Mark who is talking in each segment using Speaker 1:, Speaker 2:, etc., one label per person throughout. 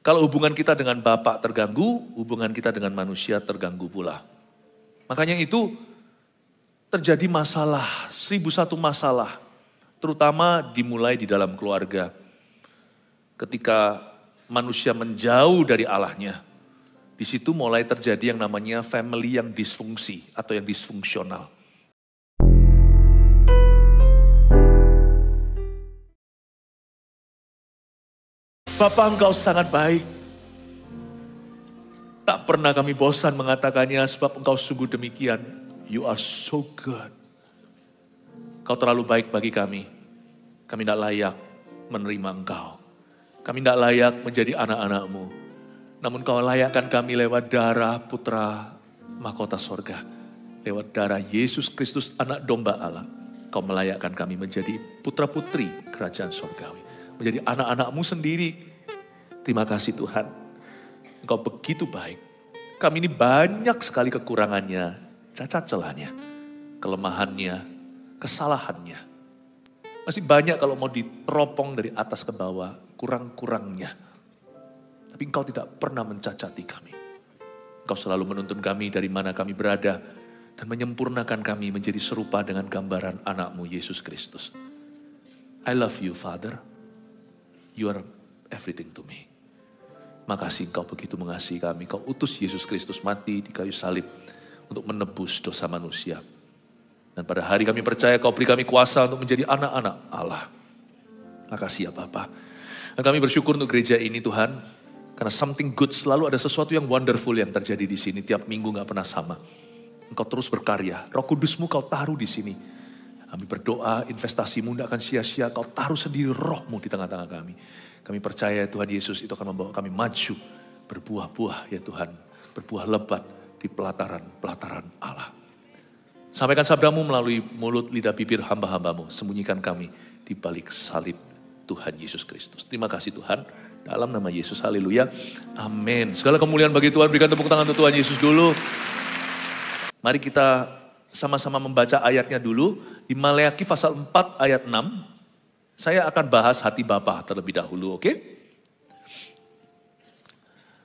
Speaker 1: Kalau hubungan kita dengan Bapa terganggu, hubungan kita dengan manusia terganggu pula. Makanya itu terjadi masalah, 1001 masalah. Terutama dimulai di dalam keluarga. Ketika manusia menjauh dari Allahnya, di situ mulai terjadi yang namanya family yang disfungsi atau yang disfungsional. Bapa, Engkau sangat baik. Tak pernah kami bosan mengatakannya sebab Engkau sungguh demikian. You are so good. Kau terlalu baik bagi kami. Kami tidak layak menerima Engkau. Kami tidak layak menjadi anak-anak-Mu. Namun Kau layakkan kami lewat darah Putra Mahkota Sorga. Lewat darah Yesus Kristus anak domba Allah. Kau melayakkan kami menjadi putra-putri kerajaan sorgawi. Menjadi anak-anak-Mu sendiri. Terima kasih Tuhan. Engkau begitu baik. Kami ini banyak sekali kekurangannya, cacat celahnya, kelemahannya, kesalahannya. Masih banyak kalau mau diteropong dari atas ke bawah, kurang-kurangnya. Tapi Engkau tidak pernah mencacati kami. Engkau selalu menuntun kami dari mana kami berada dan menyempurnakan kami menjadi serupa dengan gambaran anak-Mu Yesus Kristus. I love you, Father. You are everything to me. Makasih Engkau begitu mengasihi kami. Kau utus Yesus Kristus mati di kayu salib untuk menebus dosa manusia. Dan pada hari kami percaya Kau beri kami kuasa untuk menjadi anak-anak Allah. Makasih ya Bapa. Dan kami bersyukur untuk gereja ini Tuhan. Karena something good, selalu ada sesuatu yang wonderful yang terjadi di sini. Tiap minggu gak pernah sama. Engkau terus berkarya. Roh Kudus-Mu Kau taruh di sini. Kami berdoa investasi-Mu tidak akan sia-sia. Kau taruh sendiri Roh-Mu di tengah-tengah kami. Kami percaya Tuhan Yesus itu akan membawa kami maju. Berbuah-buah ya Tuhan. Berbuah lebat di pelataran-pelataran Allah. Sampaikan sabda-Mu melalui mulut lidah bibir hamba-hamba-Mu. Sembunyikan kami di balik salib Tuhan Yesus Kristus. Terima kasih Tuhan. Dalam nama Yesus, haleluya. Amin. Segala kemuliaan bagi Tuhan. Berikan tepuk tangan untuk Tuhan Yesus dulu. Mari kita sama-sama membaca ayatnya dulu. Di Maleakhi pasal 4 ayat 6. Saya akan bahas hati Bapa terlebih dahulu, oke?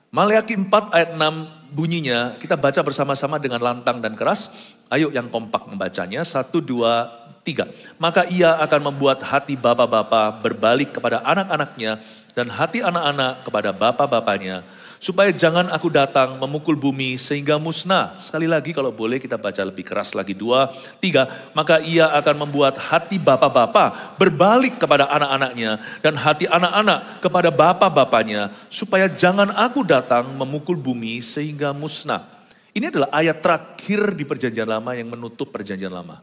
Speaker 1: Maleakhi 4 ayat 6 bunyinya, kita baca bersama-sama dengan lantang dan keras. Ayo yang kompak membacanya, 1, 2, 3. Maka ia akan membuat hati bapa-bapa berbalik kepada anak-anaknya dan hati anak-anak kepada bapa-bapanya. Supaya jangan aku datang memukul bumi sehingga musnah. Sekali lagi kalau boleh kita baca lebih keras lagi. 2, 3. Maka ia akan membuat hati bapa-bapa berbalik kepada anak-anaknya. Dan hati anak-anak kepada bapa-bapanya. Supaya jangan aku datang memukul bumi sehingga musnah. Ini adalah ayat terakhir di perjanjian lama yang menutup perjanjian lama.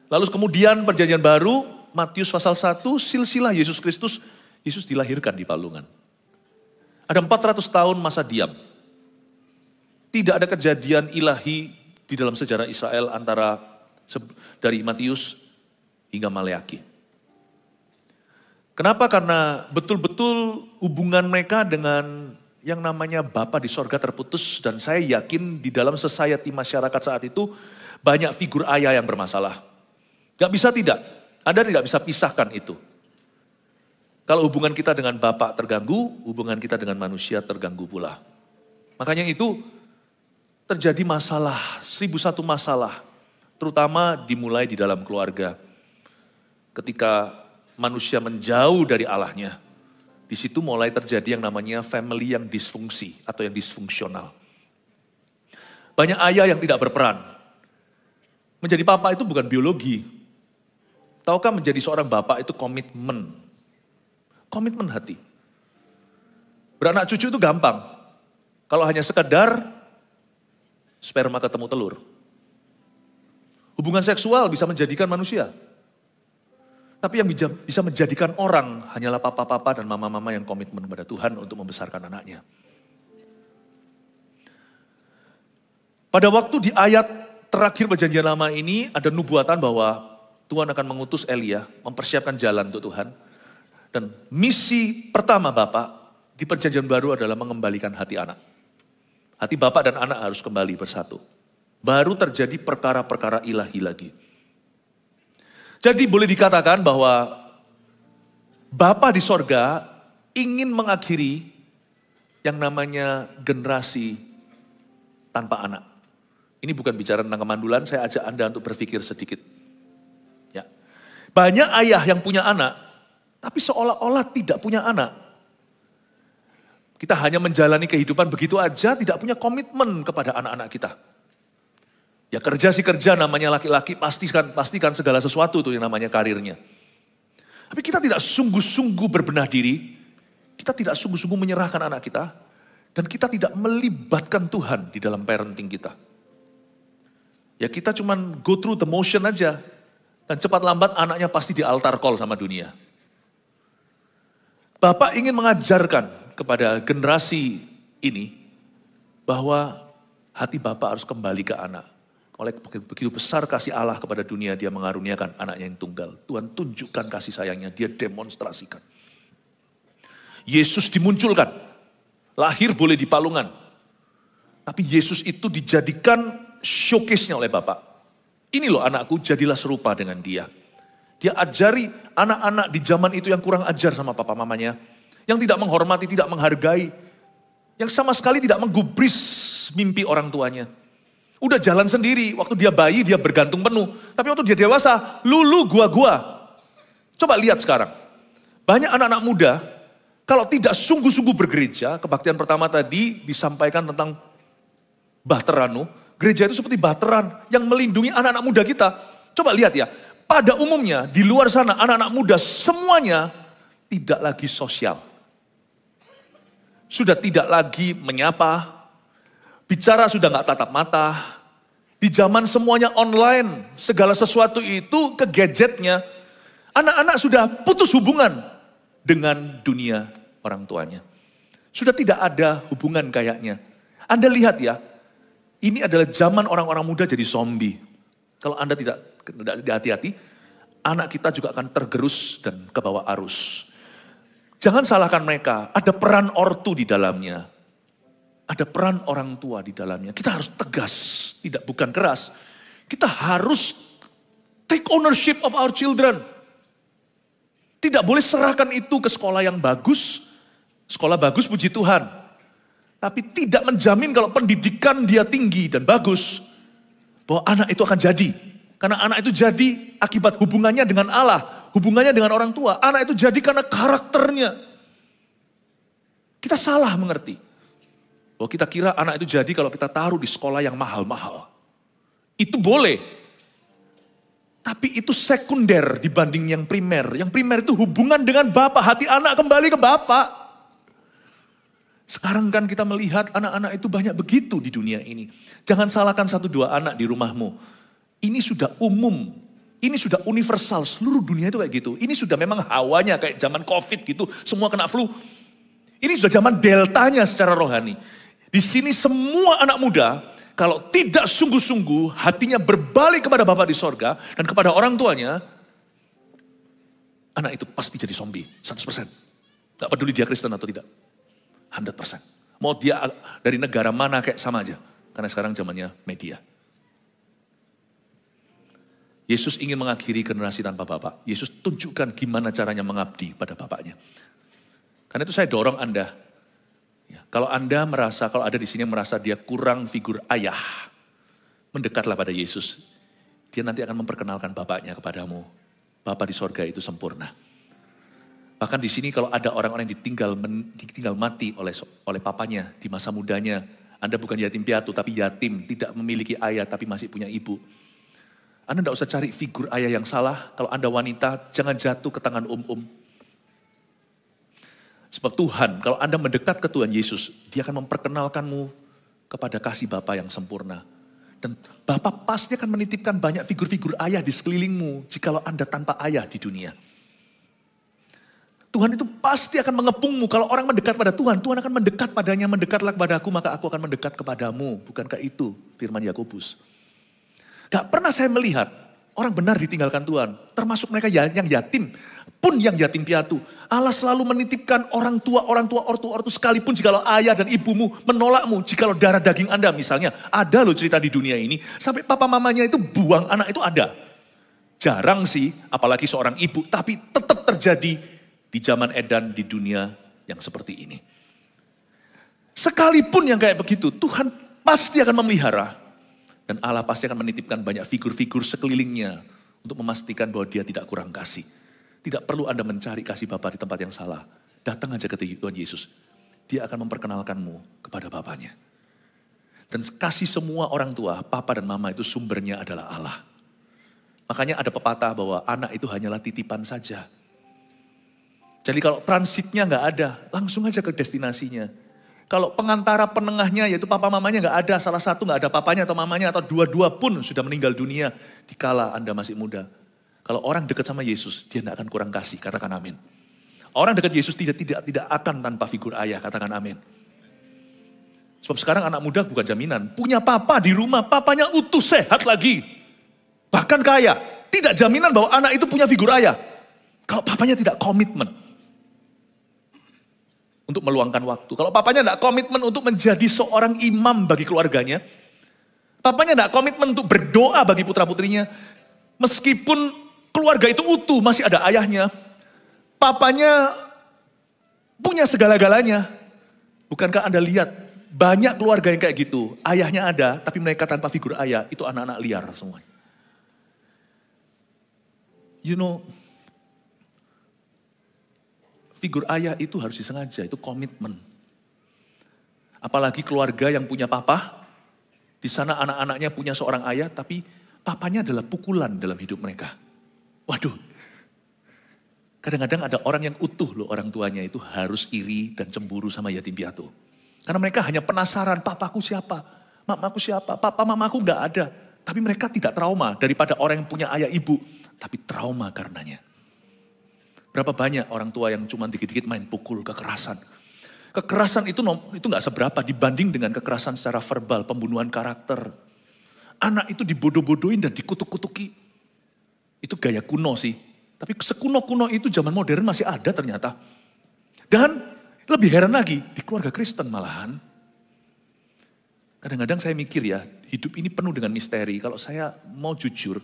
Speaker 1: Lalu kemudian perjanjian baru, Matius pasal 1, silsilah Yesus Kristus. Yesus dilahirkan di palungan. Ada 400 tahun masa diam. Tidak ada kejadian ilahi di dalam sejarah Israel antara dari Matius hingga Maleakhi. Kenapa? Karena betul-betul hubungan mereka dengan yang namanya Bapa di sorga terputus. Dan saya yakin di dalam society masyarakat saat itu banyak figur ayah yang bermasalah. Gak bisa tidak, Anda tidak bisa pisahkan itu. Kalau hubungan kita dengan Bapa terganggu, hubungan kita dengan manusia terganggu pula. Makanya itu terjadi masalah, 1001 masalah. Terutama dimulai di dalam keluarga. Ketika manusia menjauh dari Allahnya, di situ mulai terjadi yang namanya family yang disfungsi atau yang disfungsional. Banyak ayah yang tidak berperan. Menjadi papa itu bukan biologi. Tahukah menjadi seorang bapak itu komitmen. Komitmen hati. Beranak cucu itu gampang. Kalau hanya sekedar sperma ketemu telur. Hubungan seksual bisa menjadikan manusia. Tapi yang bisa menjadikan orang hanyalah papa-papa dan mama-mama yang komitmen kepada Tuhan untuk membesarkan anaknya. Pada waktu di ayat terakhir perjanjian lama ini ada nubuatan bahwa Tuhan akan mengutus Elia mempersiapkan jalan untuk Tuhan. Dan misi pertama Bapak di perjanjian baru adalah mengembalikan hati anak. Hati Bapak dan anak harus kembali bersatu. Baru terjadi perkara-perkara ilahi lagi. Jadi boleh dikatakan bahwa Bapa di sorga ingin mengakhiri yang namanya generasi tanpa anak. Ini bukan bicara tentang kemandulan, saya ajak Anda untuk berpikir sedikit. Ya. Banyak ayah yang punya anak, tapi seolah-olah tidak punya anak. Kita hanya menjalani kehidupan begitu aja, tidak punya komitmen kepada anak-anak kita. Ya kerja sih kerja, namanya laki-laki, pastikan segala sesuatu itu yang namanya karirnya. Tapi kita tidak sungguh-sungguh berbenah diri, kita tidak sungguh-sungguh menyerahkan anak kita, dan kita tidak melibatkan Tuhan di dalam parenting kita. Ya kita cuman go through the motion aja, dan cepat lambat anaknya pasti di altar call sama dunia. Bapak ingin mengajarkan kepada generasi ini bahwa hati Bapak harus kembali ke anak. Oleh begitu besar kasih Allah kepada dunia, dia mengaruniakan anaknya yang tunggal. Tuhan tunjukkan kasih sayangnya, dia demonstrasikan. Yesus dimunculkan, lahir boleh di palungan. Tapi Yesus itu dijadikan showcase-nya oleh Bapak. Ini loh anakku, jadilah serupa dengan dia. Dia ajari anak-anak di zaman itu yang kurang ajar sama papa mamanya. Yang tidak menghormati, tidak menghargai. Yang sama sekali tidak menggubris mimpi orang tuanya. Udah jalan sendiri, waktu dia bayi dia bergantung penuh. Tapi waktu dia dewasa, lulu gua-gua. Coba lihat sekarang. Banyak anak-anak muda, kalau tidak sungguh-sungguh bergereja, kebaktian pertama tadi disampaikan tentang bahteranu. Gereja itu seperti bahteran yang melindungi anak-anak muda kita. Coba lihat ya, pada umumnya di luar sana anak-anak muda semuanya tidak lagi sosial. Sudah tidak lagi menyapa, bicara sudah gak tatap mata. Di zaman semuanya online, segala sesuatu itu ke gadgetnya. Anak-anak sudah putus hubungan dengan dunia orang tuanya. Sudah tidak ada hubungan kayaknya. Anda lihat ya, ini adalah zaman orang-orang muda jadi zombie. Kalau Anda tidak hati-hati, anak kita juga akan tergerus dan ke bawah arus. Jangan salahkan mereka, ada peran ortu di dalamnya. Ada peran orang tua di dalamnya. Kita harus tegas, bukan keras. Kita harus take ownership of our children. Tidak boleh serahkan itu ke sekolah yang bagus. Sekolah bagus puji Tuhan. Tapi tidak menjamin kalau pendidikan dia tinggi dan bagus, bahwa anak itu akan jadi. Karena anak itu jadi akibat hubungannya dengan Allah, hubungannya dengan orang tua. Anak itu jadi karena karakternya. Kita salah mengerti. Bahwa kita kira anak itu jadi kalau kita taruh di sekolah yang mahal-mahal. Itu boleh. Tapi itu sekunder dibanding yang primer. Yang primer itu hubungan dengan Bapa, hati anak kembali ke Bapa. Sekarang kan kita melihat anak-anak itu banyak begitu di dunia ini. Jangan salahkan 1-2 anak di rumahmu. Ini sudah umum, ini sudah universal, seluruh dunia itu kayak gitu. Ini sudah memang hawanya kayak zaman COVID gitu, semua kena flu. Ini sudah zaman deltanya secara rohani. Di sini semua anak muda, kalau tidak sungguh-sungguh hatinya berbalik kepada Bapa di sorga dan kepada orang tuanya, anak itu pasti jadi zombie, 100%. Gak peduli dia Kristen atau tidak. 100%. Mau dia dari negara mana kayak sama aja. Karena sekarang zamannya media. Yesus ingin mengakhiri generasi tanpa Bapak. Yesus tunjukkan gimana caranya mengabdi pada Bapaknya. Karena itu saya dorong Anda. Ya, kalau Anda merasa, kalau ada di sini yang merasa dia kurang figur ayah. Mendekatlah pada Yesus. Dia nanti akan memperkenalkan Bapaknya kepadamu. Bapa di sorga itu sempurna. Bahkan di sini kalau ada orang-orang yang ditinggal mati oleh papanya di masa mudanya. Anda bukan yatim piatu, tapi yatim. Tidak memiliki ayah, tapi masih punya ibu. Anda tidak usah cari figur ayah yang salah. Kalau Anda wanita, jangan jatuh ke tangan Sebab Tuhan, kalau Anda mendekat ke Tuhan Yesus, dia akan memperkenalkanmu kepada kasih Bapa yang sempurna. Dan Bapa pasti akan menitipkan banyak figur-figur ayah di sekelilingmu, jikalau Anda tanpa ayah di dunia. Tuhan itu pasti akan mengepungmu. Kalau orang mendekat pada Tuhan, Tuhan akan mendekat padanya. Mendekatlah kepada aku, maka aku akan mendekat kepadamu. Bukankah itu firman Yakobus? Gak pernah saya melihat orang benar ditinggalkan Tuhan. Termasuk mereka yang yatim. Pun yang yatim piatu. Allah selalu menitipkan orang tua, ortu sekalipun jikalau ayah dan ibumu menolakmu. Jikalau darah daging Anda misalnya. Ada loh cerita di dunia ini. Sampai papa mamanya itu buang anak itu ada. Jarang sih, apalagi seorang ibu. Tapi tetap terjadi di zaman edan di dunia yang seperti ini. Sekalipun yang kayak begitu, Tuhan pasti akan memelihara. Dan Allah pasti akan menitipkan banyak figur-figur sekelilingnya untuk memastikan bahwa dia tidak kurang kasih. Tidak perlu Anda mencari kasih Bapa di tempat yang salah. Datang aja ke Tuhan Yesus. Dia akan memperkenalkanmu kepada Bapanya. Dan kasih semua orang tua, papa dan mama itu sumbernya adalah Allah. Makanya ada pepatah bahwa anak itu hanyalah titipan saja. Jadi kalau transitnya nggak ada, langsung aja ke destinasinya. Kalau pengantara penengahnya yaitu papa mamanya nggak ada, salah satu nggak ada papanya atau mamanya atau dua-dua pun sudah meninggal dunia dikala Anda masih muda. Kalau orang dekat sama Yesus, dia tidak akan kurang kasih, katakan amin. Orang dekat Yesus tidak akan tanpa figur ayah, katakan amin. Sebab sekarang anak muda bukan jaminan, punya papa di rumah, papanya utuh sehat lagi. Bahkan kaya, tidak jaminan bahwa anak itu punya figur ayah. Kalau papanya tidak komitmen untuk meluangkan waktu. Kalau papanya tidak komitmen untuk menjadi seorang imam bagi keluarganya. Papanya tidak komitmen untuk berdoa bagi putra-putrinya. Meskipun keluarga itu utuh, masih ada ayahnya. Papanya punya segala-galanya. Bukankah Anda lihat, banyak keluarga yang kayak gitu. Ayahnya ada, tapi mereka tanpa figur ayah. Itu anak-anak liar semuanya. You know, figur ayah itu harus disengaja, itu komitmen. Apalagi keluarga yang punya papa, di sana anak-anaknya punya seorang ayah, tapi papanya adalah pukulan dalam hidup mereka. Waduh, kadang-kadang ada orang yang utuh loh orang tuanya itu harus iri dan cemburu sama yatim piatu. Karena mereka hanya penasaran, papaku siapa, mamaku siapa, papa mamaku nggak ada. Tapi mereka tidak trauma daripada orang yang punya ayah ibu, tapi trauma karenanya. Berapa banyak orang tua yang cuma dikit-dikit main pukul, kekerasan. Kekerasan itu nggak seberapa dibanding dengan kekerasan secara verbal, pembunuhan karakter. Anak itu dibodoh-bodohin dan dikutuk-kutuki. Itu gaya kuno sih. Tapi sekuno-kuno itu zaman modern masih ada ternyata. Dan lebih heran lagi, di keluarga Kristen malahan. Kadang-kadang saya mikir ya, hidup ini penuh dengan misteri. Kalau saya mau jujur,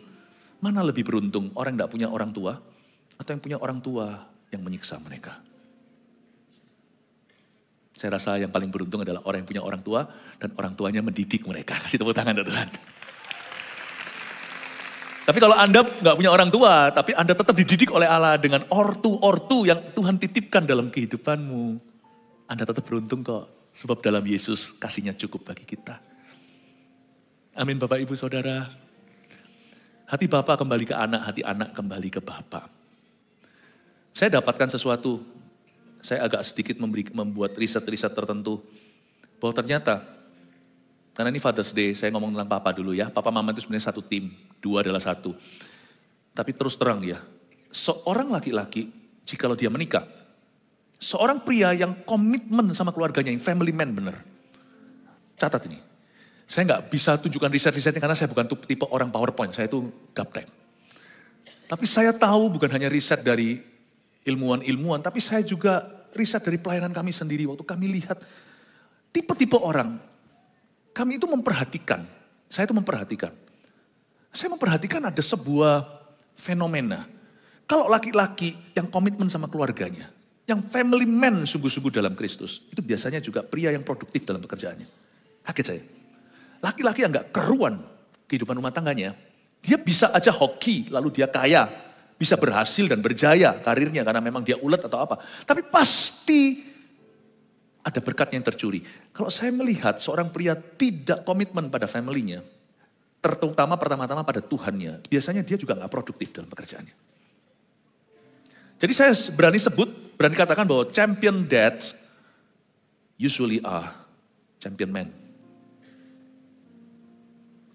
Speaker 1: mana lebih beruntung orang yang tidak punya orang tua atau yang punya orang tua yang menyiksa mereka? Saya rasa yang paling beruntung adalah orang yang punya orang tua dan orang tuanya mendidik mereka. Kasih tepuk tangan Tuhan. Tapi kalau Anda nggak punya orang tua, tapi Anda tetap dididik oleh Allah dengan ortu-ortu yang Tuhan titipkan dalam kehidupanmu, Anda tetap beruntung kok. Sebab dalam Yesus kasihnya cukup bagi kita. Amin Bapak Ibu Saudara. Hati Bapak kembali ke anak, hati anak kembali ke Bapak. Saya dapatkan sesuatu, saya agak sedikit membuat riset-riset tertentu. Bahwa ternyata, karena ini Father's Day, saya ngomong tentang Papa dulu ya. Papa Mama itu sebenarnya satu tim, dua adalah satu. Tapi terus terang ya, seorang laki-laki, jikalau dia menikah, seorang pria yang komitmen sama keluarganya, yang family man bener. Catat ini. Saya nggak bisa tunjukkan riset-risetnya karena saya bukan tipe orang PowerPoint, saya itu gaptek. Tapi saya tahu bukan hanya riset dari ilmuwan-ilmuwan, tapi saya juga riset dari pelayanan kami sendiri. Waktu kami lihat tipe-tipe orang, kami itu memperhatikan, saya itu memperhatikan. Saya memperhatikan ada sebuah fenomena. Kalau laki-laki yang komitmen sama keluarganya, yang family man sungguh-sungguh dalam Kristus, itu biasanya juga pria yang produktif dalam pekerjaannya. Kaget saya. Laki-laki yang gak keruan kehidupan rumah tangganya, dia bisa aja hoki, lalu dia kaya, bisa berhasil dan berjaya karirnya karena memang dia ulet atau apa. Tapi pasti ada berkat yang tercuri. Kalau saya melihat seorang pria tidak komitmen pada family-nya, terutama pertama-tama pada Tuhannya, biasanya dia juga gak produktif dalam pekerjaannya. Jadi saya berani katakan bahwa champion dads usually are champion men.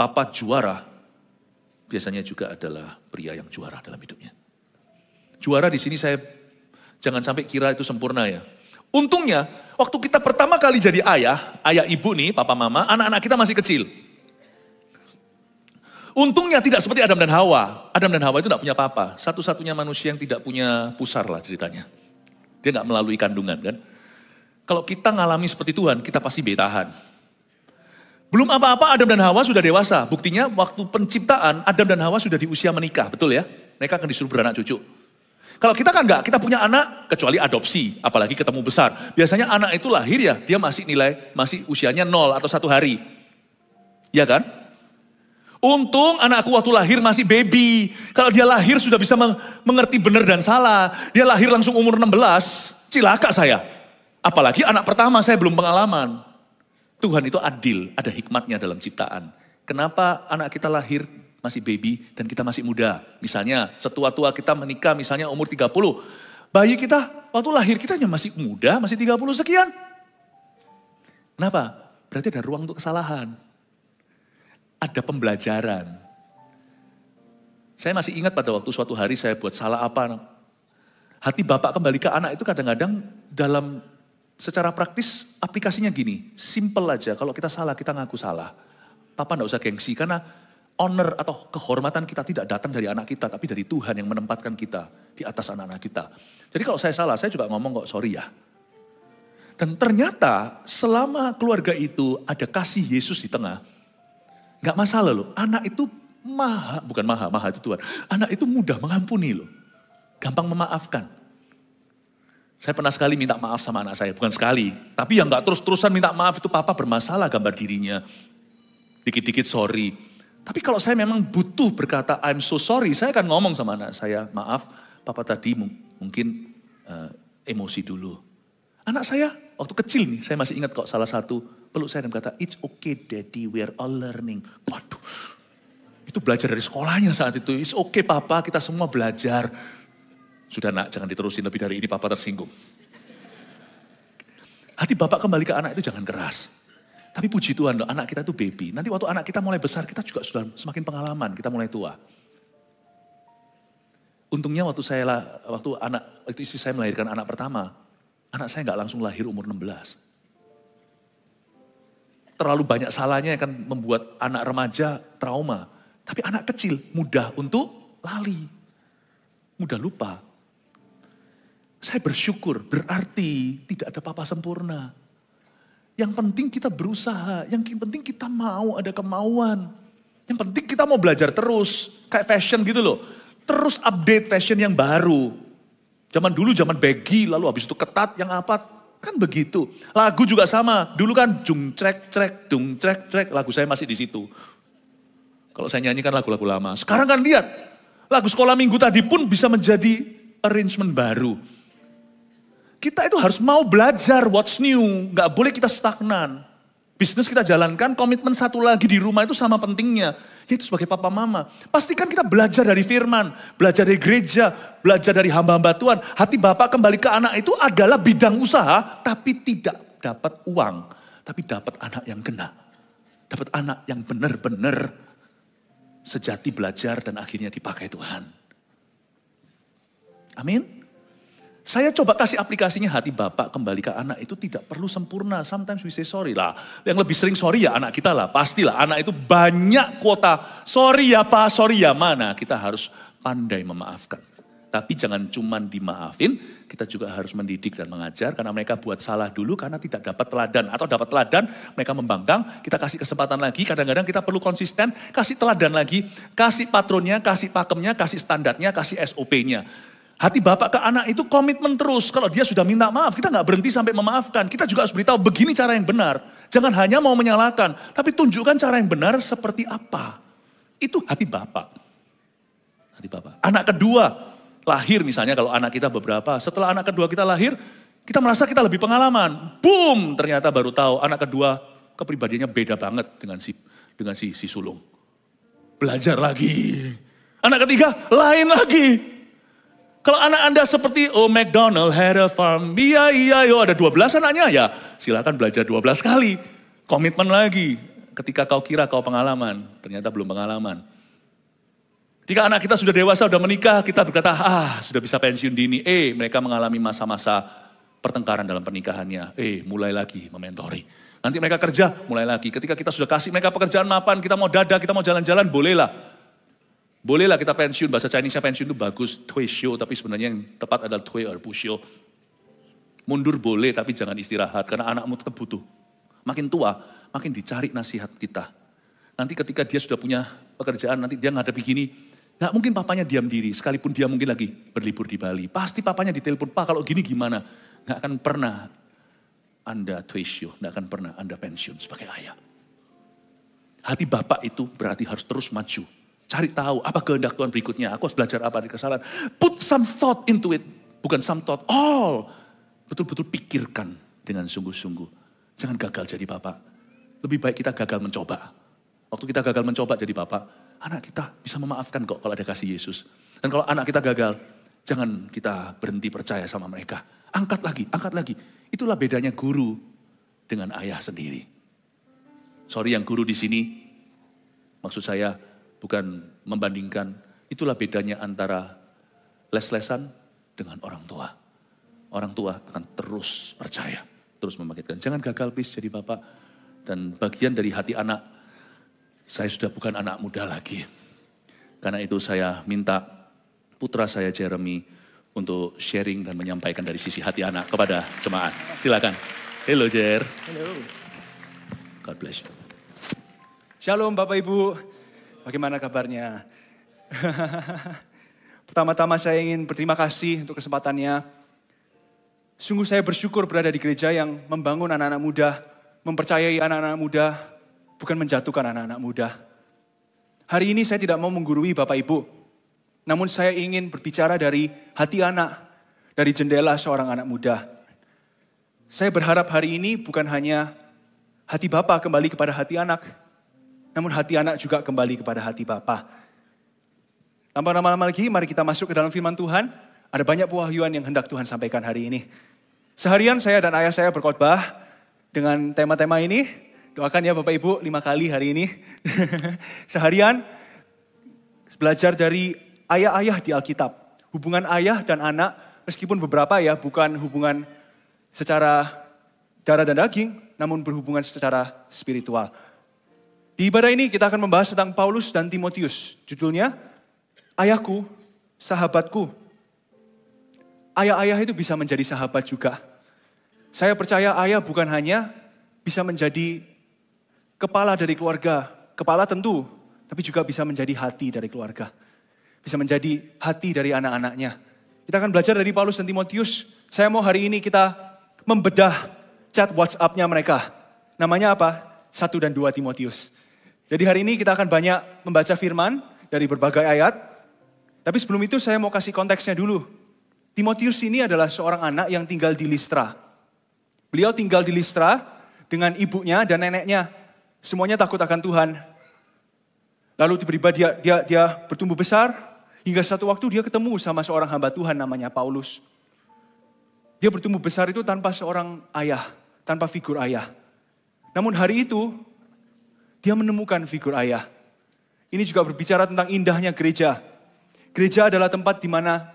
Speaker 1: Papa juara biasanya juga adalah pria yang juara dalam hidupnya. Juara di sini saya jangan sampai kira itu sempurna ya. Untungnya waktu kita pertama kali jadi ayah ibu nih, papa mama, anak-anak kita masih kecil. Untungnya tidak seperti Adam dan Hawa. Adam dan Hawa itu tidak punya papa. Satu-satunya manusia yang tidak punya pusar lah ceritanya. Dia nggak melalui kandungan kan. Kalau kita ngalami seperti Tuhan, kita pasti betahan. Belum apa-apa Adam dan Hawa sudah dewasa. Buktinya waktu penciptaan Adam dan Hawa sudah di usia menikah, betul ya? Mereka akan disuruh beranak cucu. Kalau kita kan enggak, kita punya anak kecuali adopsi, apalagi ketemu besar. Biasanya anak itu lahir ya, dia masih usianya 0 atau 1 hari. Ya kan? Untung anakku waktu lahir masih baby. Kalau dia lahir sudah bisa mengerti benar dan salah. Dia lahir langsung umur 16, cilaka saya. Apalagi anak pertama saya belum pengalaman. Tuhan itu adil, ada hikmatnya dalam ciptaan. Kenapa anak kita lahir masih baby dan kita masih muda? Misalnya setua-tua kita menikah misalnya umur 30. Bayi kita waktu lahir kita masih muda, masih 30 sekian. Kenapa? Berarti ada ruang untuk kesalahan. Ada pembelajaran. Saya masih ingat pada waktu suatu hari saya buat salah apa. Hati bapak kembali ke anak itu kadang-kadang dalam secara praktis aplikasinya gini. Simple aja, kalau kita salah kita ngaku salah. Papa enggak usah gengsi karena honor atau kehormatan kita tidak datang dari anak kita, tapi dari Tuhan yang menempatkan kita di atas anak-anak kita. Jadi kalau saya salah, saya juga ngomong kok sorry ya. Dan ternyata selama keluarga itu ada kasih Yesus di tengah, gak masalah loh. Anak itu bukan maha itu Tuhan. Anak itu mudah mengampuni loh. Gampang memaafkan. Saya pernah sekali minta maaf sama anak saya, bukan sekali. Tapi yang gak terus-terusan minta maaf itu papa bermasalah gambar dirinya. Dikit-dikit sorry. Tapi kalau saya memang butuh berkata I'm so sorry, saya akan ngomong sama anak saya, maaf papa tadi mungkin emosi dulu. Anak saya waktu kecil nih, saya masih ingat kok salah satu peluk saya dan berkata, it's okay daddy, we are all learning. Waduh, itu belajar dari sekolahnya saat itu. It's okay papa, kita semua belajar. Sudah nak, jangan diterusin lebih dari ini, papa tersinggung. Hati bapak kembali ke anak itu jangan keras. Tapi puji Tuhan loh, anak kita itu baby. Nanti waktu anak kita mulai besar, kita juga sudah semakin pengalaman, kita mulai tua. Untungnya waktu istri saya melahirkan anak pertama, anak saya nggak langsung lahir umur 16. Terlalu banyak salahnya yang akan membuat anak remaja trauma. Tapi anak kecil mudah untuk lali, mudah lupa. Saya bersyukur, berarti tidak ada papa sempurna. Yang penting kita berusaha, yang penting kita mau ada kemauan. Yang penting kita mau belajar terus, kayak fashion gitu loh. Terus update fashion yang baru. Zaman dulu zaman baggy, lalu habis itu ketat, yang apa, kan begitu. Lagu juga sama, dulu kan dung trek trek, lagu saya masih di situ. Kalau saya nyanyikan lagu-lagu lama. Sekarang kan lihat, lagu sekolah minggu tadi pun bisa menjadi arrangement baru. Kita itu harus mau belajar what's new, gak boleh kita stagnan. Bisnis kita jalankan, komitmen satu lagi di rumah itu sama pentingnya. Yaitu sebagai papa mama. Pastikan kita belajar dari firman, belajar dari gereja, belajar dari hamba-hamba Tuhan. Hati bapak kembali ke anak itu adalah bidang usaha, tapi tidak dapat uang. Tapi dapat anak yang kena. Dapat anak yang benar-benar sejati belajar dan akhirnya dipakai Tuhan. Amin. Saya coba kasih aplikasinya hati bapak kembali ke anak itu tidak perlu sempurna. Sometimes we say sorry lah. Yang lebih sering sorry ya anak kita lah. Pastilah anak itu banyak kuota. Sorry ya pak, sorry ya mana. Kita harus pandai memaafkan. Tapi jangan cuman dimaafin. Kita juga harus mendidik dan mengajar. Karena mereka buat salah dulu karena tidak dapat teladan. Atau dapat teladan mereka membangkang. Kita kasih kesempatan lagi. Kadang-kadang kita perlu konsisten. Kasih teladan lagi. Kasih patronnya, kasih pakemnya, kasih standarnya, kasih SOP-nya. Hati bapak ke anak itu komitmen terus. Kalau dia sudah minta maaf, kita nggak berhenti sampai memaafkan. Kita juga harus beritahu begini cara yang benar. Jangan hanya mau menyalahkan, tapi tunjukkan cara yang benar seperti apa. Itu hati bapak. Hati bapak. Anak kedua lahir misalnya kalau anak kita beberapa. Setelah anak kedua kita lahir, kita merasa kita lebih pengalaman. Boom, ternyata baru tahu anak kedua kepribadiannya beda banget dengan si sulung. Belajar lagi. Anak ketiga lain lagi. Kalau anak Anda seperti, McDonald had a farm, iya, ada 12 anaknya, ya silakan belajar 12 kali. Komitmen lagi, ketika kau kira kau pengalaman, ternyata belum pengalaman. Ketika anak kita sudah dewasa, sudah menikah, kita berkata, sudah bisa pensiun dini. Mereka mengalami masa-masa pertengkaran dalam pernikahannya. Mulai lagi mementori. Nanti mereka kerja, mulai lagi. Ketika kita sudah kasih mereka pekerjaan mapan, kita mau dadah, kita mau jalan-jalan, bolehlah. Bolehlah kita pensiun, bahasa Chinese-nya pensiun itu bagus, tuisyo, tapi sebenarnya yang tepat adalah tui or pusyo. Mundur boleh, tapi jangan istirahat, karena anakmu tetap butuh. Makin tua, makin dicari nasihat kita. Nanti ketika dia sudah punya pekerjaan, nanti dia ngadepi gini,
Speaker 2: Gak mungkin papanya diam diri, sekalipun dia mungkin lagi berlibur di Bali. Pasti papanya ditelepon, Pak kalau gini gimana? Gak akan pernah Anda tuisyo, gak akan pernah Anda pensiun sebagai ayah. Hati bapak itu berarti harus terus maju. Cari tahu apa kehendak Tuhan berikutnya, aku harus belajar apa dari kesalahan. Put some thought into it, bukan some thought, all. Betul-betul pikirkan dengan sungguh-sungguh. Jangan gagal jadi bapak. Lebih baik kita gagal mencoba. Waktu kita gagal mencoba jadi bapak, anak kita bisa memaafkan kok kalau ada kasih Yesus. Dan kalau anak kita gagal, jangan kita berhenti percaya sama mereka. Angkat lagi, angkat lagi. Itulah bedanya guru dengan ayah sendiri. Sorry yang guru di sini, maksud saya bukan membandingkan. Itulah bedanya antara les-lesan dengan orang tua. Orang tua akan terus percaya, terus membangkitkan. Jangan gagal please jadi bapak. Dan bagian dari hati anak, saya sudah bukan anak muda lagi. Karena itu saya minta putra saya Jeremy untuk sharing dan menyampaikan dari sisi hati anak kepada jemaat. Silakan. Hello Jer.
Speaker 3: Halo.
Speaker 2: God bless you.
Speaker 3: Shalom Bapak Ibu. Bagaimana kabarnya? Pertama-tama saya ingin berterima kasih untuk kesempatannya. Sungguh saya bersyukur berada di gereja yang membangun anak-anak muda, mempercayai anak-anak muda, bukan menjatuhkan anak-anak muda. Hari ini saya tidak mau menggurui Bapak Ibu, namun saya ingin berbicara dari hati anak, dari jendela seorang anak muda. Saya berharap hari ini bukan hanya hati Bapak kembali kepada hati anak, namun hati anak juga kembali kepada hati Bapak. Tanpa lama-lama lagi, mari kita masuk ke dalam firman Tuhan. Ada banyak pewahyuan yang hendak Tuhan sampaikan hari ini. Seharian saya dan ayah saya berkhotbah dengan tema-tema ini. Doakan ya Bapak Ibu 5 kali hari ini. Seharian belajar dari ayah-ayah di Alkitab. Hubungan ayah dan anak, meskipun beberapa ya bukan hubungan secara darah dan daging, namun berhubungan secara spiritual. Di ibadah ini kita akan membahas tentang Paulus dan Timotius. Judulnya, Ayahku, Sahabatku. Ayah-ayah itu bisa menjadi sahabat juga. Saya percaya ayah bukan hanya bisa menjadi kepala dari keluarga, kepala tentu, tapi juga bisa menjadi hati dari keluarga. Bisa menjadi hati dari anak-anaknya. Kita akan belajar dari Paulus dan Timotius. Saya mau hari ini kita membedah chat WhatsApp-nya mereka. Namanya apa? 1 dan 2 Timotius. Jadi hari ini kita akan banyak membaca firman dari berbagai ayat. Tapi sebelum itu saya mau kasih konteksnya dulu. Timotius ini adalah seorang anak yang tinggal di Listra. Beliau tinggal di Listra dengan ibunya dan neneknya. Semuanya takut akan Tuhan. Lalu tiba-tiba dia bertumbuh besar. Hingga satu waktu dia ketemu sama seorang hamba Tuhan namanya Paulus. Dia bertumbuh besar itu tanpa seorang ayah. Tanpa figur ayah. Namun hari itu dia menemukan figur ayah. Ini juga berbicara tentang indahnya gereja. Gereja adalah tempat di mana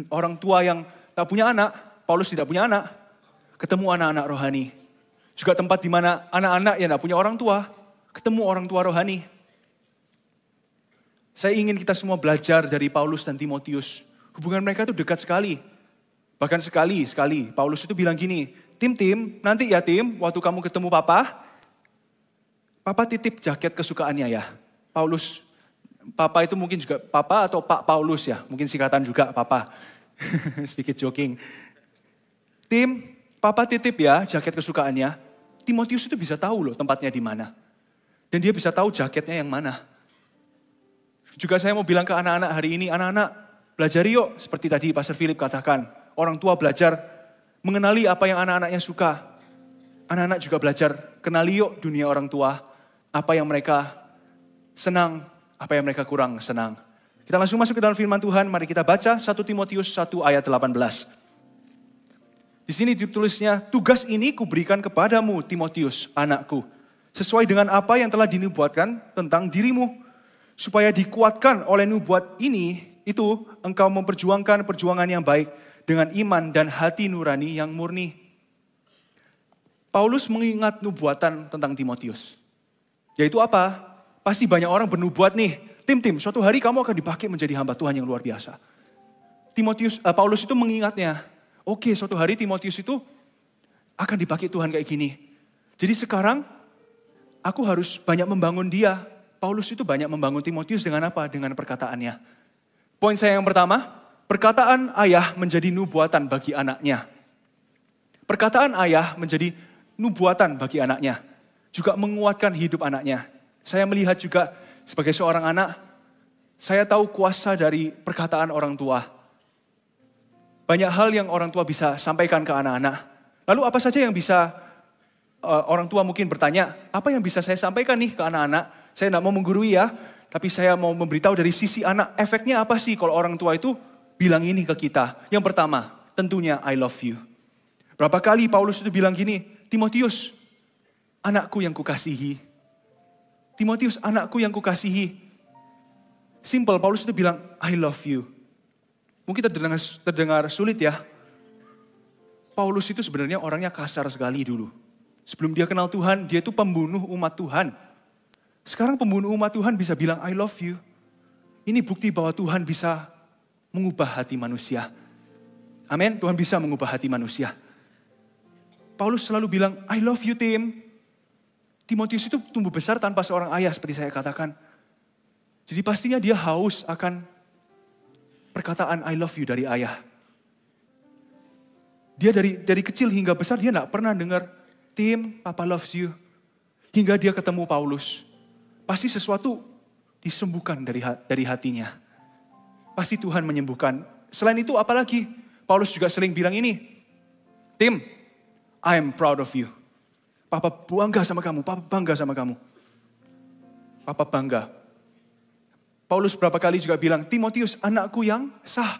Speaker 3: orang tua yang tak punya anak, Paulus tidak punya anak, ketemu anak-anak rohani. Juga tempat di mana anak-anak yang tak punya orang tua, ketemu orang tua rohani. Saya ingin kita semua belajar dari Paulus dan Timotius. Hubungan mereka itu dekat sekali. Bahkan sekali Paulus itu bilang gini, Tim, nanti ya Tim, waktu kamu ketemu Papa titip jaket kesukaannya ya. Paulus, Papa itu mungkin juga Papa atau Pak Paulus ya. Mungkin singkatan juga Papa. Sedikit joking. Tim, Papa titip ya jaket kesukaannya. Timotius itu bisa tahu loh tempatnya di mana. Dan dia bisa tahu jaketnya yang mana. Juga saya mau bilang ke anak-anak hari ini, anak-anak belajar yuk. Seperti tadi Pastor Philip katakan. Orang tua belajar mengenali apa yang anak-anaknya suka. Anak-anak juga belajar kenali yuk dunia orang tua. Apa yang mereka senang, apa yang mereka kurang senang. Kita langsung masuk ke dalam firman Tuhan. Mari kita baca 1 Timotius 1 ayat 18. Di sini ditulisnya, tugas ini kuberikan kepadamu Timotius, anakku. Sesuai dengan apa yang telah dinubuatkan tentang dirimu. Supaya dikuatkan oleh nubuat ini, itu engkau memperjuangkan perjuangan yang baik dengan iman dan hati nurani yang murni. Paulus mengingat nubuatan tentang Timotius. Yaitu apa? Pasti banyak orang bernubuat nih. Tim, suatu hari kamu akan dipakai menjadi hamba Tuhan yang luar biasa. Paulus itu mengingatnya. Oke, suatu hari Timotius itu akan dipakai Tuhan kayak gini. Jadi sekarang aku harus banyak membangun dia. Paulus itu banyak membangun Timotius dengan apa? Dengan perkataannya. Poin saya yang pertama, perkataan ayah menjadi nubuatan bagi anaknya. Perkataan ayah menjadi nubuatan bagi anaknya. Juga menguatkan hidup anaknya. Saya melihat juga sebagai seorang anak, saya tahu kuasa dari perkataan orang tua. Banyak hal yang orang tua bisa sampaikan ke anak-anak. Lalu apa saja yang bisa orang tua mungkin bertanya, apa yang bisa saya sampaikan nih ke anak-anak? Saya tidak mau menggurui ya, tapi saya mau memberitahu dari sisi anak, efeknya apa sih kalau orang tua itu bilang ini ke kita. Yang pertama, tentunya I love you. Berapa kali Paulus itu bilang gini, Timotius, anakku yang kukasihi. Timotius, anakku yang kukasihi. Simple, Paulus itu bilang, I love you. Mungkin terdengar sulit ya. Paulus itu sebenarnya orangnya kasar sekali dulu. Sebelum dia kenal Tuhan, dia itu pembunuh umat Tuhan. Sekarang pembunuh umat Tuhan bisa bilang, I love you. Ini bukti bahwa Tuhan bisa mengubah hati manusia. Amin, Tuhan bisa mengubah hati manusia. Paulus selalu bilang, I love you Tim. Timotius itu tumbuh besar tanpa seorang ayah seperti saya katakan. Jadi pastinya dia haus akan perkataan I love you dari ayah. Dia dari kecil hingga besar dia tidak pernah dengar, Tim, Papa loves you. Hingga dia ketemu Paulus. Pasti sesuatu disembuhkan dari hatinya. Pasti Tuhan menyembuhkan. Selain itu apalagi, Paulus juga sering bilang ini, Tim, I am proud of you. Papa bangga sama kamu, Papa bangga sama kamu. Papa bangga. Paulus berapa kali juga bilang, Timotius anakku yang sah.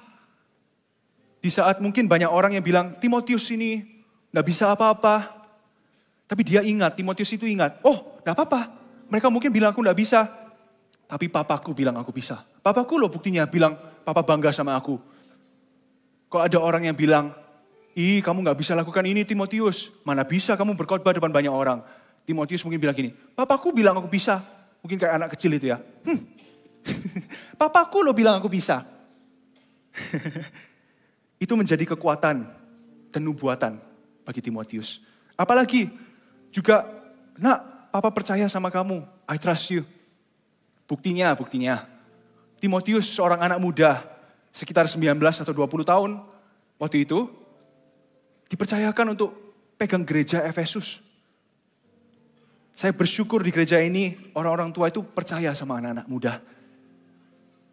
Speaker 3: Di saat mungkin banyak orang yang bilang, Timotius ini gak bisa apa-apa. Tapi dia ingat, Timotius itu ingat, oh gak apa-apa. Mereka mungkin bilang aku gak bisa. Tapi papaku bilang aku bisa. Papaku loh buktinya bilang, Papa bangga sama aku. Kalau ada orang yang bilang, kamu gak bisa lakukan ini Timotius. Mana bisa kamu berkhotbah depan banyak orang. Timotius mungkin bilang gini, papaku bilang aku bisa. Mungkin kayak anak kecil itu ya. Papaku loh bilang aku bisa. Itu menjadi kekuatan dan nubuatan bagi Timotius. Apalagi juga, nak, papa percaya sama kamu. I trust you. Buktinya. Timotius seorang anak muda, sekitar 19 atau 20 tahun waktu itu, dipercayakan untuk pegang gereja Efesus. Saya bersyukur di gereja ini, orang-orang tua itu percaya sama anak-anak muda.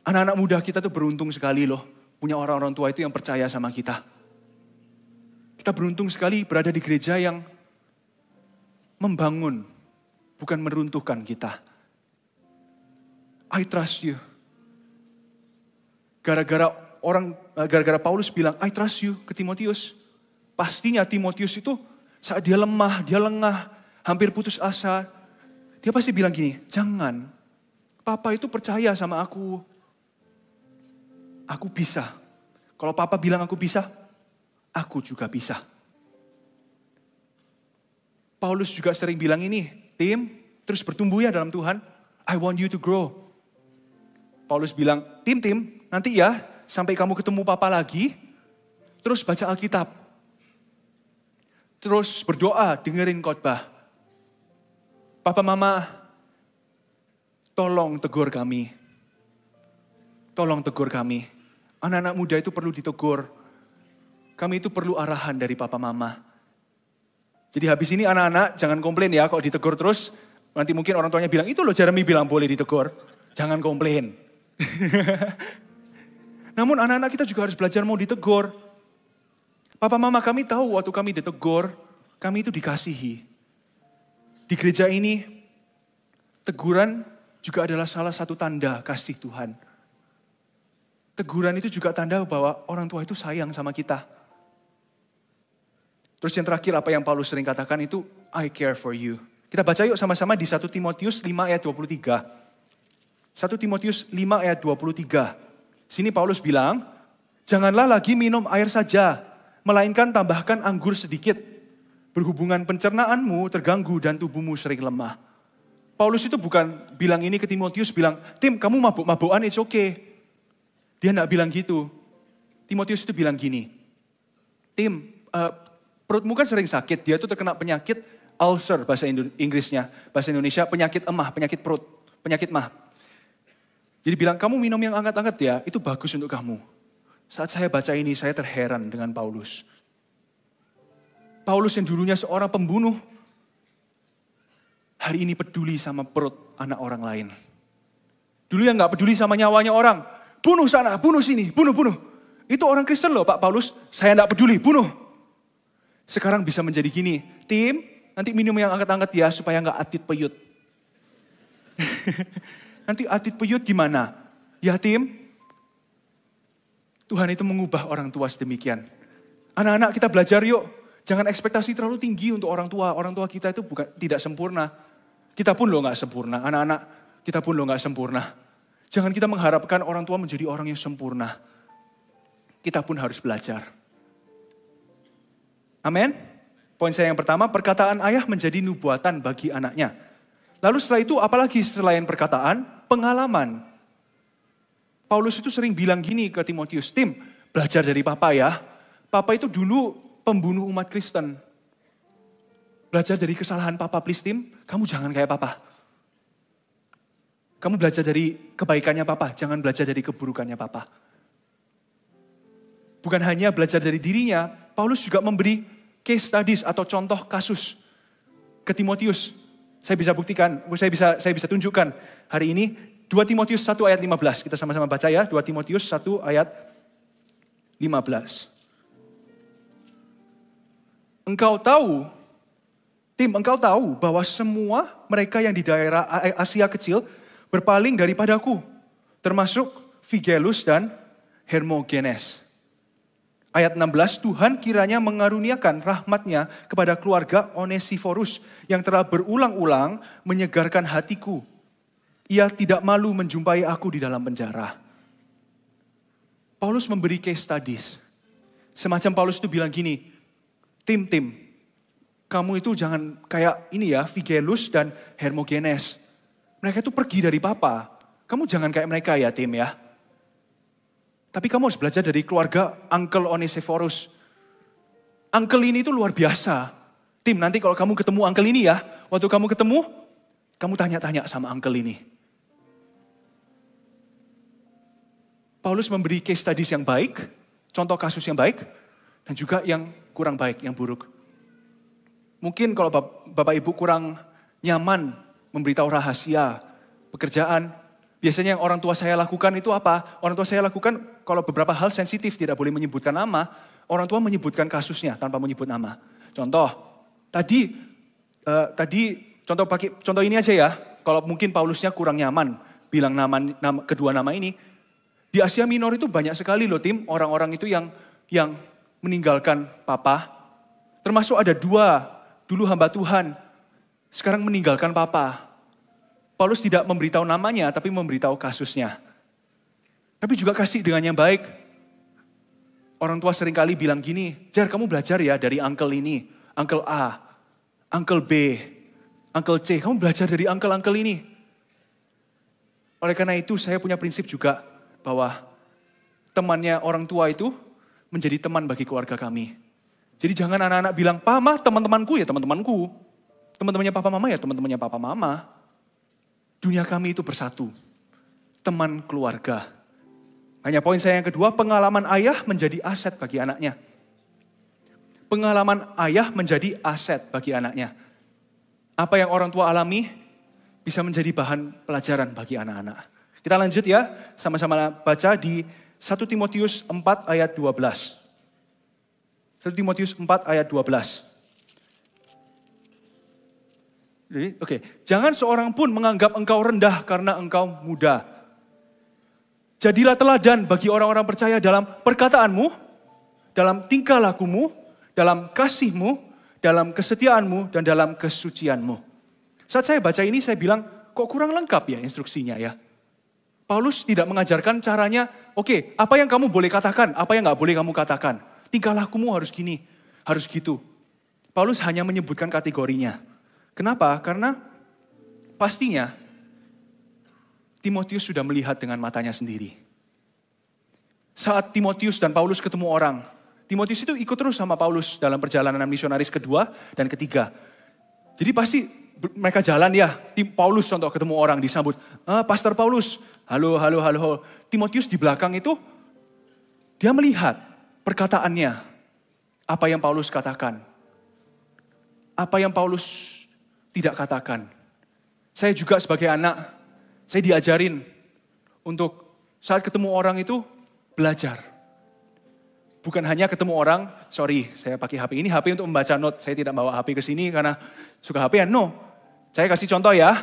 Speaker 3: Anak-anak muda kita tuh beruntung sekali loh, punya orang-orang tua itu yang percaya sama kita. Kita beruntung sekali berada di gereja yang membangun, bukan meruntuhkan kita. I trust you. Gara-gara Paulus bilang, I trust you ke Timotius. Pastinya Timotius itu saat dia lemah, dia lengah, hampir putus asa. Dia pasti bilang gini, jangan. Papa itu percaya sama aku. Aku bisa. Kalau papa bilang aku bisa, aku juga bisa. Paulus juga sering bilang ini, Tim, terus bertumbuh ya dalam Tuhan. I want you to grow. Paulus bilang, Tim, nanti ya sampai kamu ketemu papa lagi, terus baca Alkitab. Terus berdoa, dengerin khotbah. Papa mama, tolong tegur kami. Tolong tegur kami. Anak-anak muda itu perlu ditegur. Kami itu perlu arahan dari papa mama. Jadi habis ini anak-anak jangan komplain ya kalau ditegur terus. Nanti mungkin orang tuanya bilang, itu loh Jeremy bilang boleh ditegur. Jangan komplain. Namun anak-anak kita juga harus belajar mau ditegur. Papa mama kami tahu waktu kami ditegur, kami itu dikasihi. Di gereja ini, teguran juga adalah salah satu tanda kasih Tuhan. Teguran itu juga tanda bahwa orang tua itu sayang sama kita. Terus yang terakhir apa yang Paulus sering katakan itu, I care for you. Kita baca yuk sama-sama di 1 Timotius 5 ayat 23. 1 Timotius 5 ayat 23. Sini Paulus bilang, janganlah lagi minum air saja, melainkan tambahkan anggur sedikit. Berhubungan pencernaanmu terganggu dan tubuhmu sering lemah. Paulus itu bukan bilang ini ke Timotius, bilang, Tim kamu mabuk-mabukan, it's okay. Dia enggak bilang gitu. Timotius itu bilang gini, Tim, perutmu kan sering sakit, dia itu terkena penyakit ulcer bahasa Inggrisnya, bahasa Indonesia penyakit emah, penyakit perut, penyakit mah. Jadi bilang, kamu minum yang hangat-hangat ya, itu bagus untuk kamu. Saat saya baca ini, saya terheran dengan Paulus. Paulus yang dulunya seorang pembunuh, hari ini peduli sama perut anak orang lain. Dulu yang gak peduli sama nyawanya orang, bunuh sana, bunuh sini, bunuh. Itu orang Kristen loh Pak Paulus, saya gak peduli, bunuh. Sekarang bisa menjadi gini, tim, nanti minum yang hangat-hangat ya, supaya gak atit peyut. Nanti atit peyut gimana? Ya tim, Tuhan itu mengubah orang tua sedemikian. Anak-anak kita belajar yuk, jangan ekspektasi terlalu tinggi untuk orang tua. Orang tua kita itu tidak sempurna. Kita pun loh gak sempurna, anak-anak kita pun loh gak sempurna. Jangan kita mengharapkan orang tua menjadi orang yang sempurna. Kita pun harus belajar. Amin. Poin saya yang pertama, perkataan ayah menjadi nubuatan bagi anaknya. Lalu setelah itu apalagi selain perkataan, pengalaman. Paulus itu sering bilang gini ke Timotius, Tim, belajar dari papa ya. Papa itu dulu pembunuh umat Kristen. Belajar dari kesalahan papa, please Tim, kamu jangan kayak papa. Kamu belajar dari kebaikannya papa, jangan belajar dari keburukannya papa. Bukan hanya belajar dari dirinya, Paulus juga memberi case studies atau contoh kasus ke Timotius. Saya bisa buktikan, saya bisa tunjukkan hari ini 2 Timotius 1 ayat 15. Kita sama-sama baca ya, 2 Timotius 1 ayat 15. Engkau tahu bahwa semua mereka yang di daerah Asia kecil berpaling daripadaku, termasuk Figelus dan Hermogenes. Ayat 16, Tuhan kiranya mengaruniakan rahmatnya kepada keluarga Onesiforus yang telah berulang-ulang menyegarkan hatiku. Ia tidak malu menjumpai aku di dalam penjara. Paulus memberi case studies. Semacam Paulus itu bilang gini, Tim, kamu itu jangan kayak ini ya, Figelus dan Hermogenes. Mereka itu pergi dari papa. Kamu jangan kayak mereka ya, Tim ya. Tapi kamu harus belajar dari keluarga Uncle Onesiphorus. Uncle ini itu luar biasa. Tim, nanti kalau kamu ketemu Uncle ini ya, waktu kamu ketemu, kamu tanya-tanya sama Uncle ini. Paulus memberi case studies yang baik, contoh kasus yang baik, dan juga yang kurang baik, yang buruk. Mungkin kalau Bapak Ibu kurang nyaman memberitahu rahasia, pekerjaan, biasanya yang orang tua saya lakukan itu apa? Orang tua saya lakukan kalau beberapa hal sensitif tidak boleh menyebutkan nama, orang tua menyebutkan kasusnya tanpa menyebut nama. Contoh, tadi contoh ini aja ya. Kalau mungkin Paulusnya kurang nyaman bilang kedua nama ini, di Asia Minor itu banyak sekali loh Tim, orang-orang itu yang meninggalkan papa. Termasuk ada 2 dulu hamba Tuhan, sekarang meninggalkan papa. Paulus tidak memberitahu namanya, tapi memberitahu kasusnya. Tapi juga kasih dengan yang baik. Orang tua seringkali bilang gini, Jar kamu belajar ya dari uncle ini, uncle A, uncle B, uncle C. Kamu belajar dari uncle-uncle ini. Oleh karena itu saya punya prinsip juga bahwa temannya orang tua itu menjadi teman bagi keluarga kami. Jadi jangan anak-anak bilang, Pak, Ma, teman-temanku ya teman-temanku. Teman-temannya papa mama ya teman-temannya papa mama. Dunia kami itu bersatu. Teman keluarga. Hanya poin saya yang kedua, pengalaman ayah menjadi aset bagi anaknya. Pengalaman ayah menjadi aset bagi anaknya. Apa yang orang tua alami bisa menjadi bahan pelajaran bagi anak-anak. Kita lanjut ya, sama-sama baca di 1 Timotius 4 ayat 12. 1 Timotius 4 ayat 12. Oke. Jangan seorang pun menganggap engkau rendah karena engkau muda. Jadilah teladan bagi orang-orang percaya dalam perkataanmu, dalam tingkah lakumu, dalam kasihmu, dalam kesetiaanmu, dan dalam kesucianmu. Saat saya baca ini saya bilang, kok kurang lengkap ya instruksinya ya. Paulus tidak mengajarkan caranya, oke, apa yang kamu boleh katakan, apa yang gak boleh kamu katakan. Tingkah lakumu harus gini, harus gitu. Paulus hanya menyebutkan kategorinya. Kenapa? Karena pastinya Timotius sudah melihat dengan matanya sendiri. Saat Timotius dan Paulus ketemu orang, Timotius itu ikut terus sama Paulus dalam perjalanan misionaris kedua dan ketiga. Jadi pasti mereka jalan ya, tim Paulus contoh ketemu orang disambut, Pastor Paulus, halo, halo, halo. Timotius di belakang itu, dia melihat perkataannya, apa yang Paulus katakan, apa yang Paulus tidak katakan. Saya juga sebagai anak, saya diajarin untuk saat ketemu orang itu belajar. Bukan hanya ketemu orang, sorry saya pakai HP, ini HP untuk membaca note, saya tidak bawa HP ke sini karena suka HP ya, no. Saya kasih contoh ya,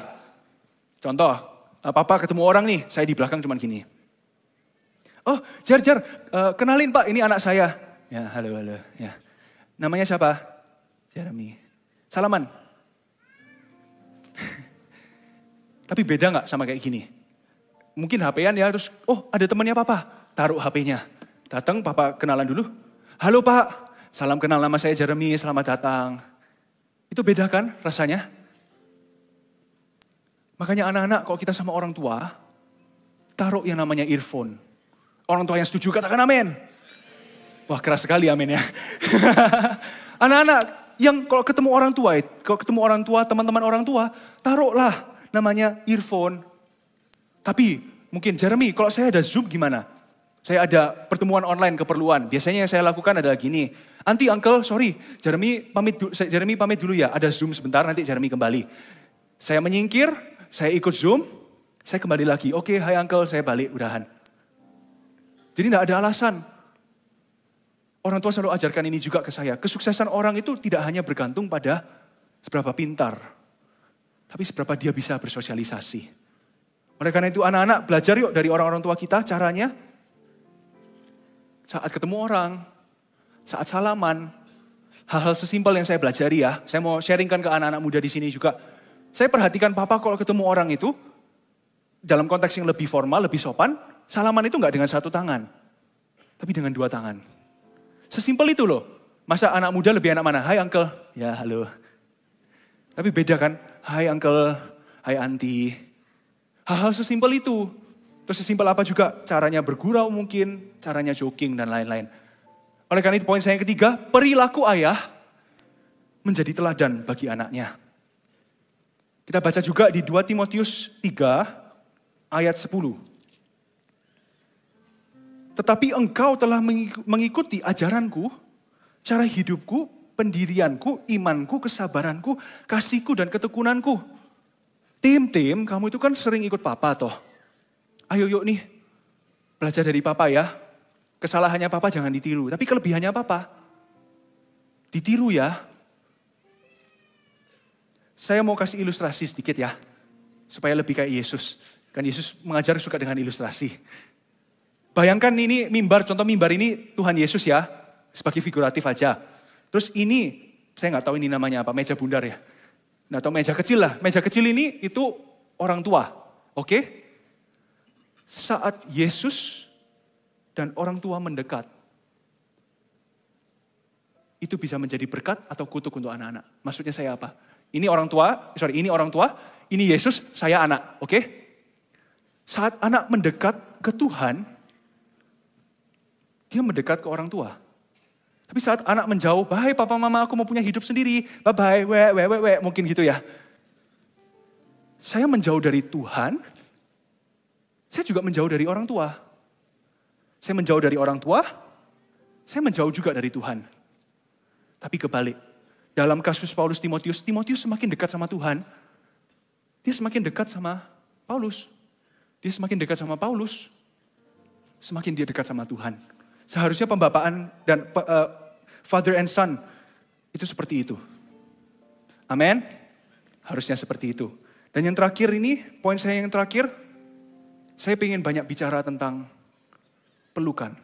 Speaker 3: contoh, papa ketemu orang nih, saya di belakang cuman gini. Oh, Jar, kenalin Pak, ini anak saya. Ya, halo, ya. Namanya siapa? Jeremy. Salaman. Tapi beda gak sama kayak gini? Mungkin HP-an ya, terus, oh ada temannya papa, taruh HP-nya. Datang, papa kenalan dulu. Halo Pak, salam kenal, nama saya Jeremy, selamat datang. Itu beda kan rasanya? Makanya anak-anak kalau kita sama orang tua, taruh yang namanya earphone. Orang tua yang setuju katakan amin. Wah keras sekali amin ya. Anak-anak yang kalau ketemu orang tua, teman-teman orang tua, taruhlah namanya earphone. Tapi mungkin Jeremy, kalau saya ada Zoom gimana? Saya ada pertemuan online keperluan. Biasanya yang saya lakukan adalah gini. Auntie, uncle, sorry, Jeremy pamit dulu ya. Ada Zoom sebentar, nanti Jeremy kembali. Saya menyingkir, saya ikut Zoom, saya kembali lagi. Oke, hai uncle, saya balik, udahan. Jadi tidak ada alasan. Orang tua selalu ajarkan ini juga ke saya. Kesuksesan orang itu tidak hanya bergantung pada seberapa pintar. Tapi seberapa dia bisa bersosialisasi. Oleh karena itu anak-anak belajar yuk dari orang-orang tua kita caranya. Saat ketemu orang, saat salaman. Hal-hal sesimpel yang saya pelajari ya. Saya mau sharingkan ke anak-anak muda di sini juga. Saya perhatikan papa kalau ketemu orang itu. Dalam konteks yang lebih formal, lebih sopan. Salaman itu nggak dengan satu tangan. Tapi dengan dua tangan. Sesimpel itu loh. Masa anak muda lebih enak mana? Hai uncle. Ya halo. Tapi beda kan? Hai uncle. Hai auntie. Hal-hal sesimpel itu. Terus sesimpel apa juga? Caranya bergurau mungkin. Caranya joking dan lain-lain. Oleh karena itu poin saya yang ketiga. Perilaku ayah menjadi teladan bagi anaknya. Kita baca juga di 2 Timotius 3 ayat 10. Tetapi engkau telah mengikuti ajaranku, cara hidupku, pendirianku, imanku, kesabaranku, kasihku, dan ketekunanku. Tim, kamu itu kan sering ikut papa toh. Ayo yuk nih, belajar dari papa ya. Kesalahannya papa jangan ditiru, tapi kelebihannya papa ditiru ya. Saya mau kasih ilustrasi sedikit ya, supaya lebih kayak Yesus. Kan Yesus mengajar suka dengan ilustrasi. Bayangkan ini mimbar, contoh mimbar ini Tuhan Yesus ya, sebagai figuratif aja. Terus ini, saya nggak tahu ini namanya apa, meja bundar ya. Nggak tahu meja kecil lah, meja kecil ini itu orang tua, oke? Saat Yesus dan orang tua mendekat, itu bisa menjadi berkat atau kutuk untuk anak-anak. Maksudnya saya apa? Ini orang tua, ini Yesus, saya anak, oke? Saat anak mendekat ke Tuhan, dia mendekat ke orang tua. Tapi saat anak menjauh, bye papa mama aku mau punya hidup sendiri, bye-bye, mungkin gitu ya. Saya menjauh dari Tuhan, saya juga menjauh dari orang tua. Saya menjauh dari orang tua, saya menjauh juga dari Tuhan. Tapi kebalik, dalam kasus Paulus Timotius semakin dekat sama Tuhan, dia semakin dekat sama Paulus. Dia semakin dekat sama Paulus, semakin dia dekat sama Tuhan. Seharusnya pembapaan dan father and son itu seperti itu. Amin. Harusnya seperti itu. Dan yang terakhir ini, poin saya yang terakhir, saya ingin banyak bicara tentang pelukan.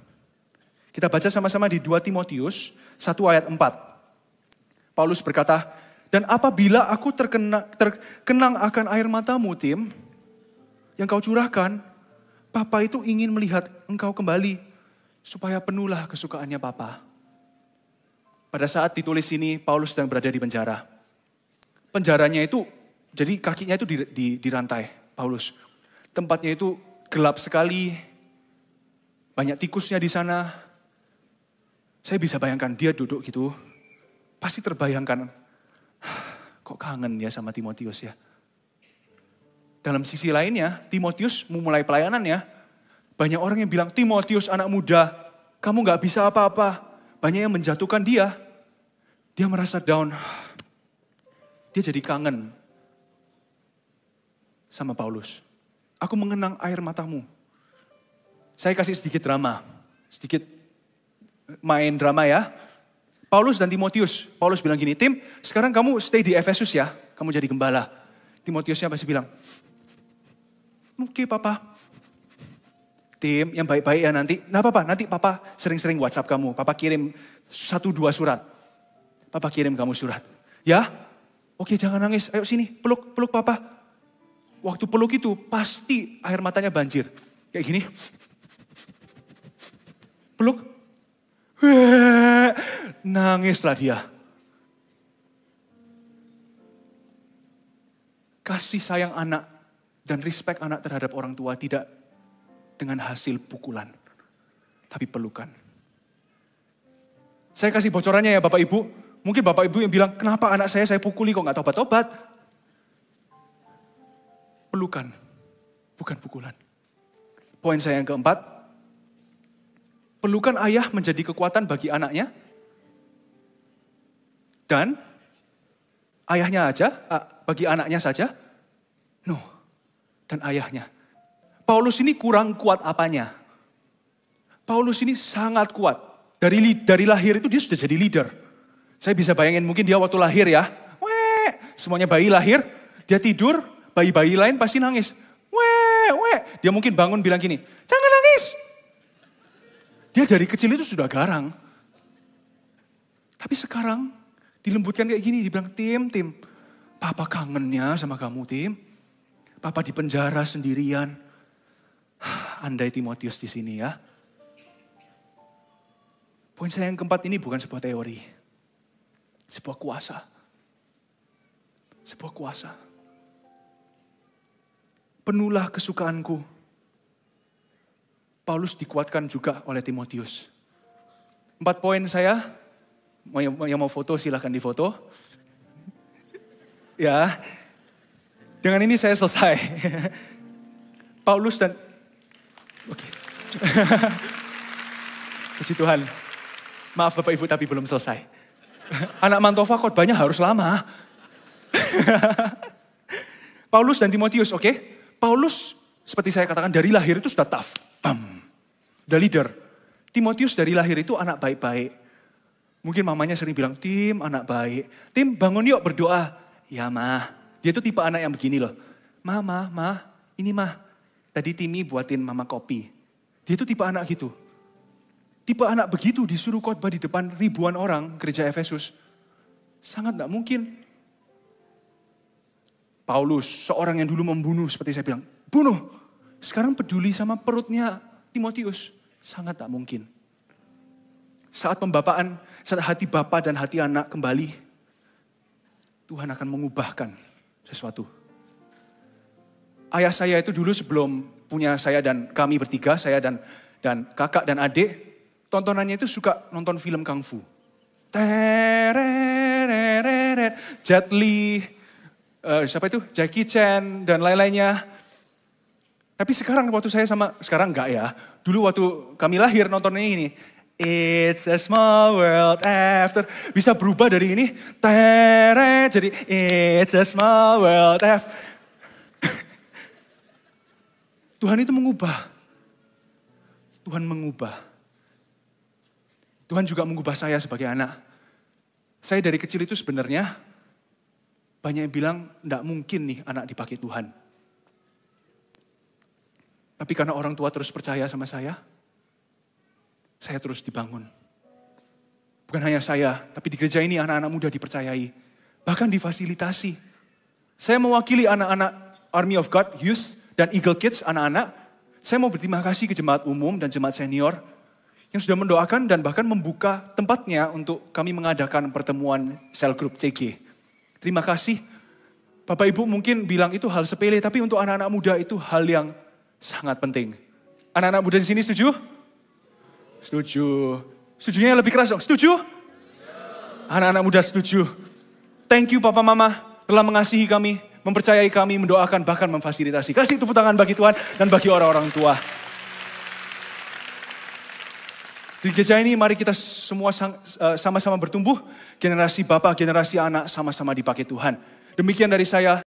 Speaker 3: Kita baca sama-sama di 2 Timotius 1 ayat 4. Paulus berkata, dan apabila aku terkenang akan air matamu, Tim, yang kau curahkan, Papa itu ingin melihat engkau kembali, supaya penuhlah kesukaannya Papa. Pada saat ditulis ini, Paulus sedang berada di penjara. Penjaranya itu, jadi kakinya itu di rantai, Paulus. Tempatnya itu gelap sekali, banyak tikusnya di sana. Saya bisa bayangkan dia duduk gitu, pasti terbayangkan, kok kangen ya sama Timotius ya. Dalam sisi lainnya, Timotius memulai pelayanannya. Banyak orang yang bilang, Timotius anak muda, kamu gak bisa apa-apa. Banyak yang menjatuhkan dia. Dia merasa down. Dia jadi kangen sama Paulus. Aku mengenang air matamu. Saya kasih sedikit drama. Sedikit main drama ya. Paulus dan Timotius. Paulus bilang gini, Tim, sekarang kamu stay di Efesus ya. Kamu jadi gembala. Timotiusnya pasti bilang, oke papa. Tim, yang baik-baik ya nanti. Nah papa, nanti papa sering-sering WhatsApp kamu. Papa kirim 1-2 surat. Papa kirim kamu surat. Ya? Oke, jangan nangis. Ayo sini, peluk papa. Waktu peluk itu pasti air matanya banjir. Kayak gini. Peluk. Nangislah dia. Kasih sayang anak dan respect anak terhadap orang tua tidak dengan hasil pukulan, tapi pelukan. Saya kasih bocorannya ya Bapak Ibu. Mungkin Bapak Ibu yang bilang, kenapa anak saya pukuli kok gak tobat-tobat? Pelukan, bukan pukulan. Poin saya yang keempat, pelukan ayah menjadi kekuatan bagi anaknya. Dan ayahnya aja, bagi anaknya saja. No, dan ayahnya. Paulus ini kurang kuat apanya? Paulus ini sangat kuat. Dari lahir itu dia sudah jadi leader. Saya bisa bayangin mungkin dia waktu lahir ya. Semuanya bayi lahir, dia tidur, bayi-bayi lain pasti nangis. Dia mungkin bangun bilang gini, jangan nangis. Dia dari kecil itu sudah garang. Tapi sekarang dilembutkan kayak gini, dibilang, Tim, papa kangennya sama kamu, Tim. Papa di penjara sendirian. Andai Timotius di sini ya. Poin saya yang keempat ini bukan sebuah teori. Sebuah kuasa. Sebuah kuasa. Penuhlah kesukaanku. Paulus dikuatkan juga oleh Timotius. 4 poin saya. Yang mau foto silahkan difoto. Ya. Dengan ini saya selesai. Paulus dan... Oke. Puji Tuhan. Maaf Bapak Ibu tapi belum selesai. Anak Mantova khotbahnya harus lama. Paulus dan Timotius, oke? Paulus seperti saya katakan dari lahir itu sudah tough. Udah leader. Timotius dari lahir itu anak baik-baik. Mungkin mamanya sering bilang, Tim anak baik. Tim bangun yuk berdoa. Ya mah. Dia itu tipe anak yang begini loh. Mah, ini mah. Tadi Timi buatin mama kopi. Dia itu tipe anak gitu. Tipe anak begitu disuruh khotbah di depan ribuan orang gereja Efesus. Sangat gak mungkin. Paulus, seorang yang dulu membunuh seperti saya bilang. Bunuh. Sekarang peduli sama perutnya Timotius. Sangat gak mungkin. Saat pembapaan, saat hati bapa dan hati anak kembali. Tuhan akan mengubahkan sesuatu. Ayah saya itu dulu sebelum punya saya dan kami bertiga, saya dan kakak dan adik. Tontonannya itu suka nonton film kungfu. Jet Li, siapa itu? Jackie Chan dan lain-lainnya. Tapi sekarang waktu saya sekarang enggak ya. Dulu waktu kami lahir nontonnya ini. It's a small world after. Bisa berubah dari ini. Jadi it's a small world after. Tuhan itu mengubah. Tuhan mengubah. Tuhan juga mengubah saya sebagai anak. Saya dari kecil itu sebenarnya banyak yang bilang enggak mungkin nih anak dipakai Tuhan. Tapi karena orang tua terus percaya sama saya terus dibangun. Bukan hanya saya, tapi di gereja ini anak-anak muda dipercayai. Bahkan difasilitasi. Saya mewakili anak-anak Army of God, Youth, dan Eagle Kids, anak-anak. Saya mau berterima kasih ke jemaat umum dan jemaat senior yang sudah mendoakan dan bahkan membuka tempatnya untuk kami mengadakan pertemuan sel group CG. Terima kasih. Bapak Ibu mungkin bilang itu hal sepele, tapi untuk anak-anak muda itu hal yang sangat penting. Anak-anak muda di sini setuju? Setuju. Setujunya lebih keras dong, setuju? Anak-anak muda setuju. Thank you Papa Mama, telah mengasihi kami, mempercayai kami, mendoakan, bahkan memfasilitasi. Kasih tepuk tangan bagi Tuhan dan bagi orang-orang tua. Di gereja ini mari kita semua sama-sama bertumbuh. Generasi bapak, generasi anak sama-sama dipakai Tuhan. Demikian dari saya.